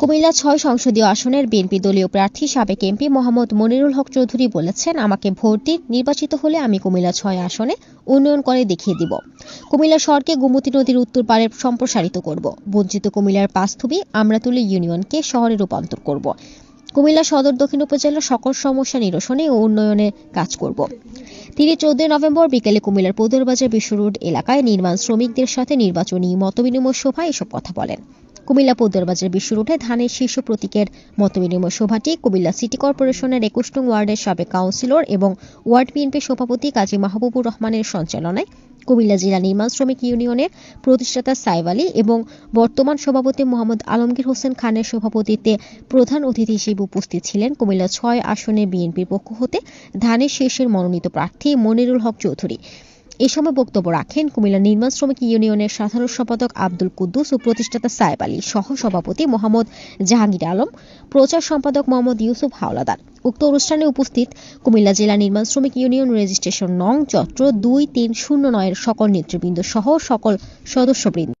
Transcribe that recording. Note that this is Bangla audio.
কুমিল্লা ৬ সংসদীয় আসনের বিএনপি দলীয় প্রার্থী সাবেক এমপি মোহাম্মদ মনিরুল হক চৌধুরী বলেছেন, আমাকে ভোট দিন, নির্বাচিত হলে আমি কুমিল্লা ৬ আসনে উন্নয়ন করে দেখিয়ে দিব। কুমিল্লা শহরকে গোমতী নদীর উত্তর পাড়ে সম্প্রসারিত করব। বঞ্চিত কুমিল্লার পাঁচথুবি আমরাতুলি ইউনিয়নকে শহরে রূপান্তর করব। কুমিল্লা সদর দক্ষিণ উপজেলার সকল সমস্যা নিরসনে ও উন্নয়নে কাজ করব। তিনি 14 নভেম্বর বিকেলে কুমিল্লার পদুরবাজার বিশ্ব রোড এলাকায় নির্মাণ শ্রমিকদের সাথে নির্বাচনী মতবিনিময় সভায় এসব কথা বলেন। কুমিল্লা পদুরবাজার বিশ্ব রোডে ধানের শীর্ষ প্রতীকের মতবিনিময় সভাটি কুমিল্লা সিটি কর্পোরেশনের 21 নং ওয়ার্ডের সাবেক কাউন্সিলর এবং ওয়ার্ড বিএনপির সভাপতি কাজী মাহবুবুর রহমানের সঞ্চালনায় কুমিল্লা জেলা নির্মাণ শ্রমিক ইউনিয়নের প্রতিষ্ঠাতা সাইব আলী এবং বর্তমান সভাপতি মোহাম্মদ আলমগীর হোসেন খানের সভাপতিত্বে প্রধান অতিথি হিসেবে উপস্থিত ছিলেন কুমিল্লা ৬ আসনে বিএনপির পক্ষ হতে ধানের শীর্ষের মনোনীত প্রার্থী মনিরুল হক চৌধুরী। এ সময় বক্তব্য রাখেন কুমিল্লা নির্মাণ শ্রমিক ইউনিয়নের সাধারণ সম্পাদক আব্দুল কুদ্দুস ও প্রতিষ্ঠাতা সাইব আলী, সহ সভাপতি মোহাম্মদ জাহাঙ্গীর আলম, প্রচার সম্পাদক মোহাম্মদ ইউসুফ হাওলাদার। উক্ত অনুষ্ঠানে উপস্থিত কুমিল্লা জেলা নির্মাণ শ্রমিক ইউনিয়ন রেজিস্ট্রেশন নং চট্র 2309 এর সকল নেতৃবৃন্দ সহ সকল সদস্যবৃন্দ।